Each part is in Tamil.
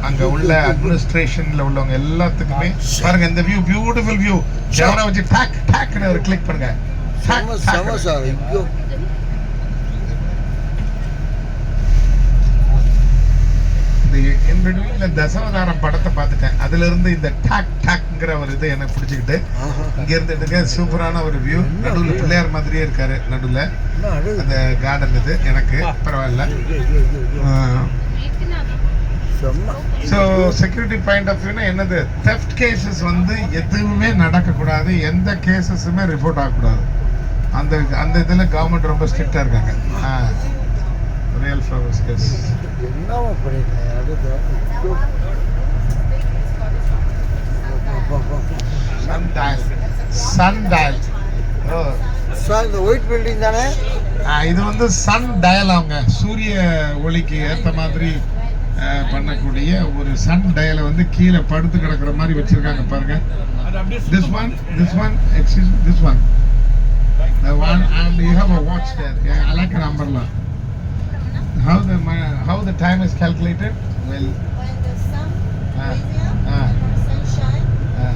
அங்க உள்ள அட்மினிஸ்ட்ரேஷன்ல உள்ளவங்க எல்லாத்துக்குமே பாருங்க இந்த வியூ பியூட்டிஃபுல் வியூ கேமரா வச்சு டாக் டாக்னு ஒரு கிளிக் பண்ணுங்க செம சார் ஐயோ இந்த இந்த தசவதாரம் படத்தை பார்த்துட்டேன் அதுல இருந்து இந்த டாக் டாக்ங்கிற ஒரு இது எனக்கு பிடிச்சிக்கிட்டு இங்க இருந்துட்டு சூப்பரான ஒரு வியூ நடுவில் பிள்ளையார் மாதிரியே இருக்காரு நடுவில் அந்த கார்டன் இது எனக்கு பரவாயில்ல ஸோ செக்யூரிட்டி பாயிண்ட் ஆஃப் வியூனா என்னது தெஃப்ட் கேசஸ் வந்து எதுவுமே நடக்கக்கூடாது எந்த கேசஸுமே ரிப்போர்ட் ஆகக்கூடாது அந்த அந்த இதில் கவர்மெண்ட் ரொம்ப ஸ்ட்ரிக்டாக இருக்காங்க ரியல் ஃப்ளவர்ஸ் கேஸ் சன் டயல் சார் இந்த ஒயிட் பில்டிங் தானே இது வந்து சன் டயல் அவங்க சூரிய ஒளிக்கு ஏற்ற மாதிரி பண்ணக்கூடிய ஒரு சன் டயலை வந்து கீழே படுத்து கிடக்குற மாதிரி வச்சிருக்காங்க பாருங்க this one excuse this one the one and you have a watch there yeah, I like an umbrella how the time is calculated well when the sun sunshine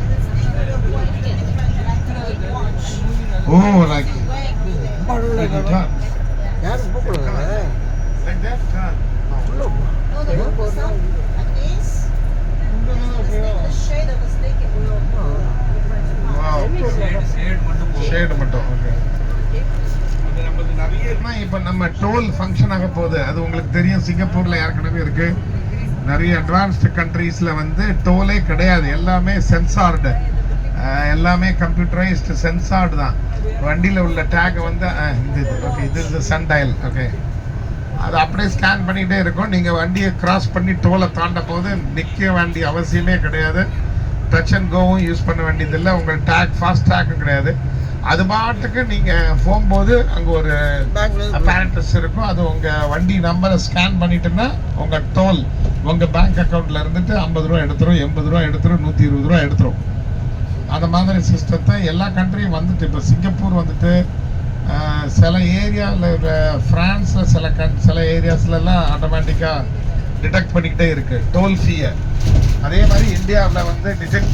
it's kind of white like a watch oh like யாரும் போகக்கூடாது like that no the sun at least the shade of the snake it will wow shade மட்டும் okay இப்போ நம்ம டோல் ஃபங்க்ஷன் ஆக போகுது அது உங்களுக்கு தெரியும் சிங்கப்பூர்ல ஏற்கனவே இருக்கு நிறைய அட்வான்ஸ்டு கண்ட்ரீஸ்ல வந்து டோலே கிடையாது எல்லாமே சென்சார்டு எல்லாமே கம்ப்யூட்டரைஸ்டு சென்சார்டு தான் வண்டியில் உள்ள டேக்கை வந்து ஓகே இது சன் டயல் ஓகே அது அப்படியே ஸ்கேன் பண்ணிகிட்டே இருக்கும் நீங்கள் வண்டியை கிராஸ் பண்ணி டோலை தாண்ட போது நிற்க வேண்டிய அவசியமே கிடையாது டச் அண்ட் கோவும் யூஸ் பண்ண வேண்டியதில்லை உங்கள் டேக் ஃபாஸ்ட் டேக்கும் கிடையாது அது பாட்டுக்கு நீங்கள் போகும்போது அங்கே ஒரு அப்பேரண்டஸ் இருக்கும் அது உங்கள் வண்டி நம்பரை ஸ்கேன் பண்ணிட்டுன்னா உங்கள் டோல் உங்கள் பேங்க் அக்கௌண்ட்டில் இருந்துட்டு 50 ரூபா எடுத்துரும் 80 ரூபா எடுத்துரும் 120 ரூபா எடுத்துரும் அந்த மாதிரி சிஸ்டத்தை எல்லா கண்ட்ரியும் வந்துட்டு இப்போ சிங்கப்பூர் வந்துட்டு சில ஏரியாவில் ஃப்ரான்ஸில் சில ஏரியாஸ்லலாம் ஆட்டோமேட்டிக்காக டிடெக்ட் பண்ணிக்கிட்டே இருக்குது டோல் ஃபீயை அதே மாதிரி இந்தியாவில் வந்து டிடெக்ட்